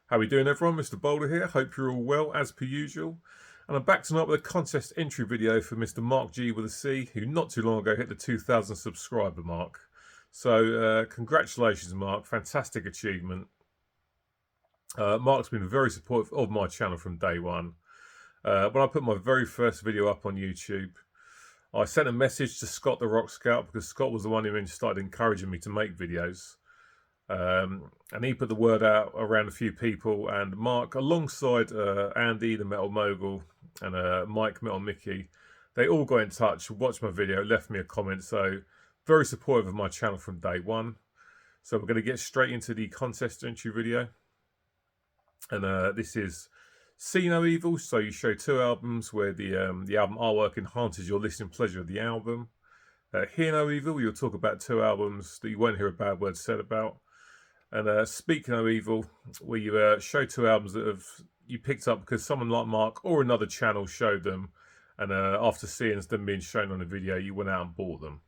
How we doing, everyone? Mr. Boulder here. Hope you're all well, as per usual. And I'm back tonight with a contest entry video for Mr. Marc G with a C, who not too long ago hit the 2,000 subscriber mark. So congratulations, Marc. Fantastic achievement. Marc's been very supportive of my channel from day one. When I put my very first video up on YouTube, I sent a message to Scott the Rock Scout, because Scott was the one who started encouraging me to make videos. And he put the word out around a few people, and Marc, alongside Andy the Metal Mogul and Mike Metal Mickey, they all got in touch, watched my video, left me a comment. So very supportive of my channel from day one. So we're going to get straight into the contest entry video, and this is See No Evil. So you show two albums where the album artwork enhances your listening pleasure of the album. Hear No Evil, you'll talk about two albums that you won't hear a bad word said about. And Speak No Evil, where you show two albums that you picked up because someone like Marc or another channel showed them, and after seeing them being shown on a video, you went out and bought them.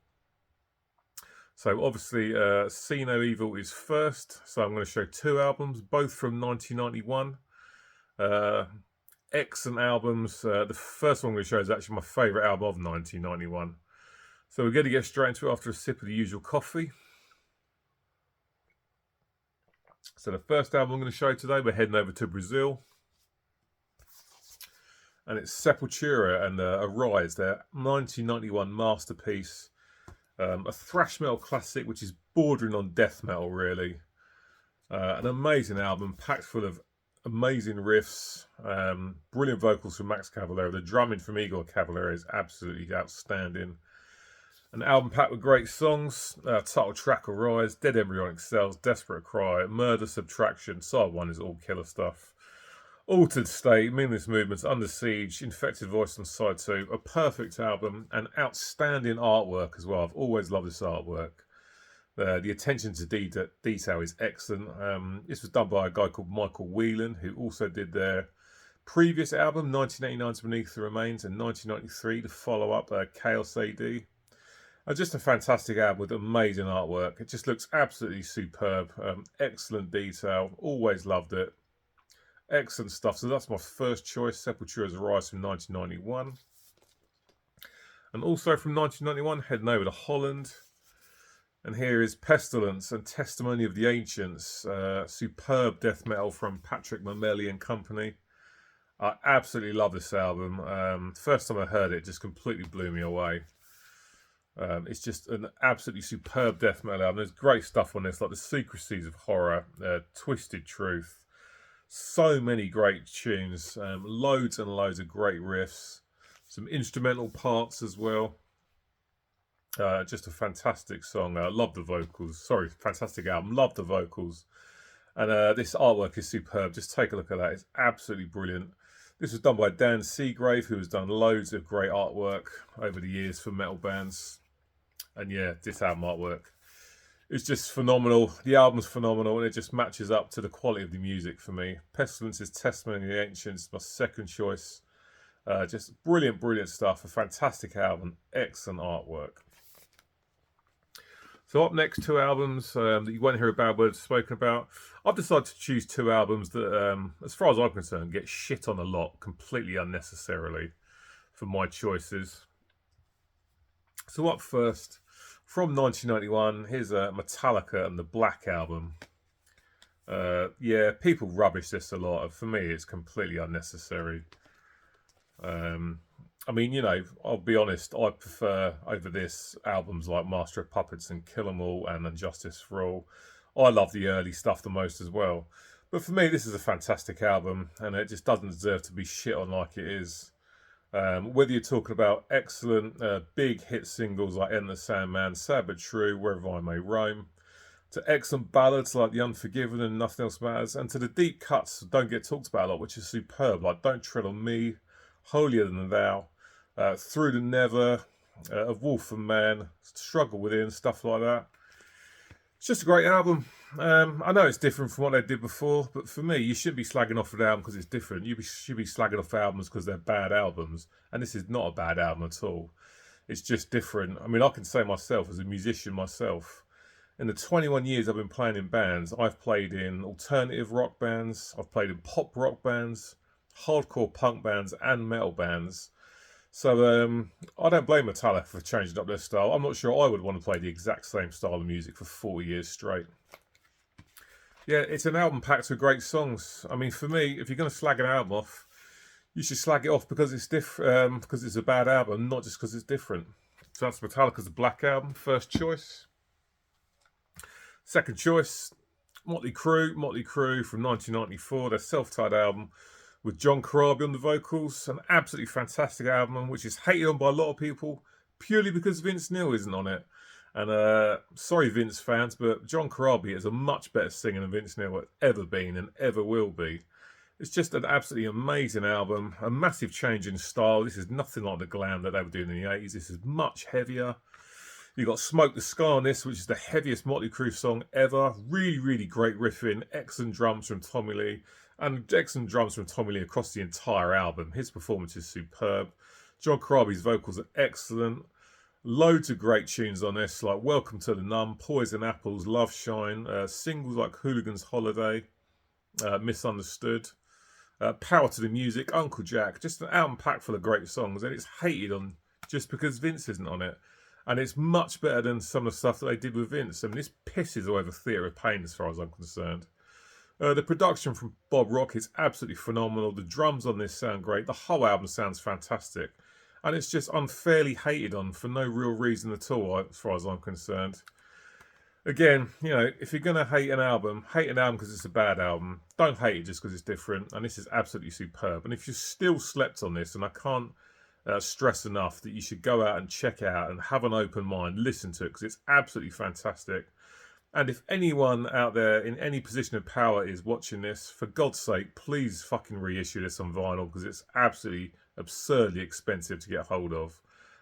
So obviously, See No Evil is first. So I'm going to show two albums, both from 1991. Excellent albums. The first one I'm going to show is actually my favourite album of 1991. So we're going to get straight into it after a sip of the usual coffee. So the first album I'm going to show today, we're heading over to Brazil. And it's Sepultura and Arise, their 1991 masterpiece. A thrash metal classic, which is bordering on death metal, really. An amazing album, packed full of amazing riffs. Brilliant vocals from Max Cavalera. The drumming from Igor Cavalera is absolutely outstanding. An album packed with great songs. Title track Arise, Dead Embryonic Cells, Desperate Cry, Murder Subtraction. Side 1 is all killer stuff. Altered State, Meaningless Movements, Under Siege, Infected Voice on Side 2. A perfect album and outstanding artwork as well. I've always loved this artwork. The attention to detail is excellent. This was done by a guy called Michael Whelan, who also did their previous album, 1989's Beneath the Remains, and 1993, the follow-up, Chaos AD. Just a fantastic album with amazing artwork. It just looks absolutely superb. Excellent detail. Always loved it. Excellent stuff. So that's my first choice, Sepultura's Arise from 1991. And also from 1991, heading over to Holland. And here is Pestilence and Testimony of the Ancients. Superb death metal from Patrick Mamelli and company. I absolutely love this album. First time I heard it, it just completely blew me away. It's just an absolutely superb death metal album. There's great stuff on this, like The Secrecies of Horror, Twisted Truth. So many great tunes, loads and loads of great riffs, some instrumental parts as well. Just a fantastic song. Love the vocals. Sorry, fantastic album. Love the vocals. And this artwork is superb. Just take a look at that. It's absolutely brilliant. This was done by Dan Seagrave, who has done loads of great artwork over the years for metal bands. And yeah, this album artwork is just phenomenal. The album's phenomenal, and it just matches up to the quality of the music for me. Pestilence's Testimony of the Ancients, my second choice. Just brilliant, brilliant stuff. A fantastic album. Excellent artwork. So up next, two albums that you won't hear a bad word spoken about. I've decided to choose two albums that, as far as I'm concerned, get shit on a lot, completely unnecessarily, for my choices. So up first, from 1991, here's Metallica and the Black Album. Yeah, people rubbish this a lot. For me, it's completely unnecessary. I mean, you know, I'll be honest, I prefer over this albums like Master of Puppets and Kill 'Em All and Injustice for All. I love the early stuff the most as well. But for me, this is a fantastic album, and it just doesn't deserve to be shit on like it is. Whether you're talking about excellent big hit singles like Enter the Sandman, Sad But True, Wherever I May Roam, to excellent ballads like The Unforgiven and Nothing Else Matters, and to the deep cuts that don't get talked about a lot, which is superb, like Don't Tread on Me, Holier Than Thou, Through the Never, A Wolf and Man, Struggle Within, stuff like that. It's just a great album. I know it's different from what they did before, but for me, you shouldn't be slagging off an album because it's different. You should be slagging off albums because they're bad albums, and this is not a bad album at all. It's just different. I mean, I can say myself, as a musician myself, In the 21 years I've been playing in bands, I've played in alternative rock bands, I've played in pop rock bands, hardcore punk bands and metal bands. So I don't blame Metallica for changing up their style. I'm not sure I would want to play the exact same style of music for 40 years straight. Yeah, it's an album packed with great songs. I mean, for me, if you're going to slag an album off, you should slag it off because it's different, because it's a bad album, not just because it's different. So that's Metallica's Black Album, first choice. Second choice, Motley Crew from 1994, their self-titled album with John Corabi on the vocals. An absolutely fantastic album, which is hated on by a lot of people purely because Vince Neil isn't on it. And sorry, Vince fans, but John Corabi is a much better singer than Vince Neil has ever been and ever will be. It's just an absolutely amazing album, a massive change in style. This is nothing like the glam that they were doing in the 80s. This is much heavier. You got Smoke the Sky on this, which is the heaviest Motley Crue song ever. Really, really great riffing. Excellent drums from Tommy Lee. And excellent drums from Tommy Lee across the entire album. His performance is superb. John Corabi's vocals are excellent. Loads of great tunes on this, like Welcome to the Numb, Poison Apples, Love Shine, singles like Hooligan's Holiday, Misunderstood, Power to the Music, Uncle Jack. Just an album packed full of great songs, and it's hated on just because Vince isn't on it. And it's much better than some of the stuff that they did with Vince. I mean, this pisses away the Theatre of Pain as far as I'm concerned. The production from Bob Rock is absolutely phenomenal. The drums on this sound great. The whole album sounds fantastic. And it's just unfairly hated on for no real reason at all, as far as I'm concerned. Again, you know, if you're going to hate an album because it's a bad album. Don't hate it just because it's different. And this is absolutely superb. And if you still slept on this, and I can't stress enough that you should go out and check it out and have an open mind, listen to it, because it's absolutely fantastic. And if anyone out there in any position of power is watching this, for God's sake, please fucking reissue this on vinyl, because it's absolutely absurdly expensive to get hold of.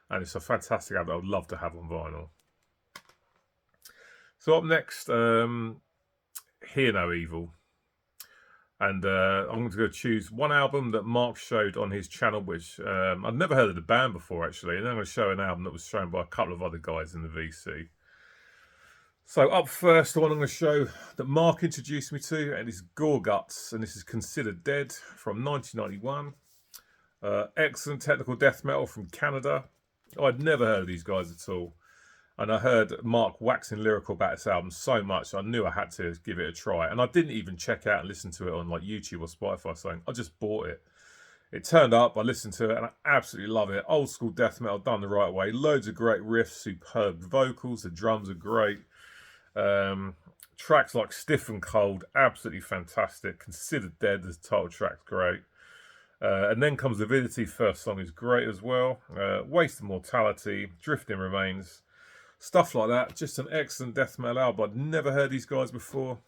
And it's a fantastic album I would love to have on vinyl. So up next, Hear No Evil. And I'm going to go choose one album that Marc showed on his channel, which I'd never heard of the band before, actually. And then I'm going to show an album that was shown by a couple of other guys in the VC. So up first, the one I'm going to show that Marc introduced me to, and is Gore Guts, and this is Considered Dead from 1991. Excellent technical death metal from Canada. I'd never heard of these guys at all. And I heard Marc waxing lyrical about this album so much, I knew I had to give it a try. And I didn't even check out and listen to it on like YouTube or Spotify or something. I just bought it. It turned up, I listened to it, and I absolutely love it. Old school death metal done the right way. Loads of great riffs, superb vocals, the drums are great. Tracks like Stiff and Cold, absolutely fantastic. Considered Dead, the title track's great. And then comes Avidity, first song is great as well. Waste of Mortality, Drifting Remains. Stuff like that. Just an excellent death metal album. I'd never heard these guys before.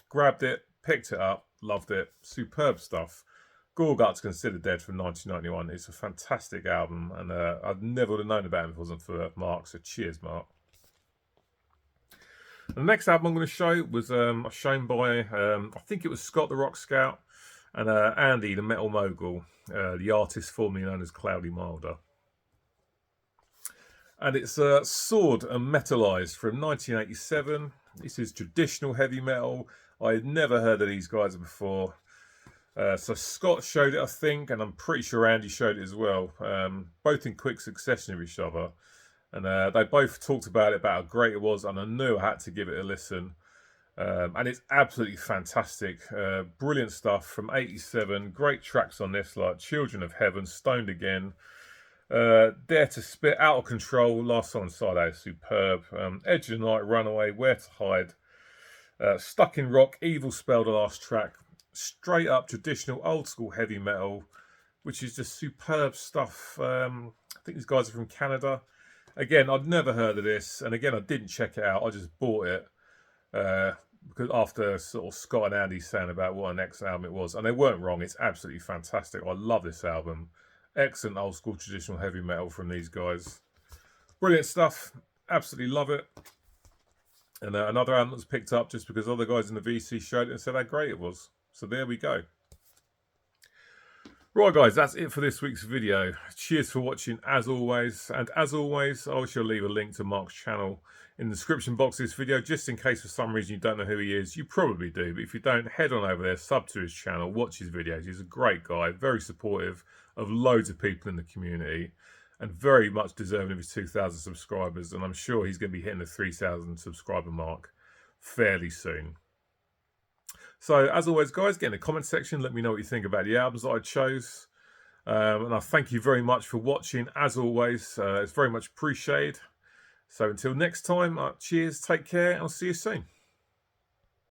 Grabbed it, picked it up, loved it. Superb stuff. Gore Guts, Considered Dead from 1991. It's a fantastic album, and I'd never would have known about it if it wasn't for Marc. So cheers, Marc. The next album I'm going to show was shown by, I think it was Scott the Rock Scout and Andy the Metal Mogul, the artist formerly known as Cloudy Milder. And it's Sword and Metallized from 1987. This is traditional heavy metal. I had never heard of these guys before. So Scott showed it, I think, and I'm pretty sure Andy showed it as well. Both in quick succession of each other. And they both talked about it, about how great it was, and I knew I had to give it a listen. And it's absolutely fantastic. Brilliant stuff from 87. Great tracks on this, like Children of Heaven, Stoned Again, Dare to Spit, Out of Control, last song on side A is superb. Edge of the Night, Runaway, Where to Hide, Stuck in Rock, Evil Spell, the last track. Straight up traditional old school heavy metal, which is just superb stuff. I think these guys are from Canada. Again, I'd never heard of this, and again, I didn't check it out. I just bought it because after sort of Scott and Andy saying about what an excellent album it was, and they weren't wrong. It's absolutely fantastic. I love this album. Excellent old school traditional heavy metal from these guys. Brilliant stuff. Absolutely love it. And another album that's picked up just because other guys in the VC showed it and said how great it was. So there we go. Right guys, that's it for this week's video. Cheers for watching as always, and as always I shall leave a link to Marc's channel in the description box of this video, just in case for some reason you don't know who he is. You probably do, but if you don't, head on over there, sub to his channel, watch his videos. He's a great guy, very supportive of loads of people in the community, and very much deserving of his 2,000 subscribers, and I'm sure he's going to be hitting the 3,000 subscriber mark fairly soon. So, as always, guys, get in the comment section. Let me know what you think about the albums that I chose. And I thank you very much for watching, as always. It's very much appreciated. So, until next time, cheers, take care, and I'll see you soon.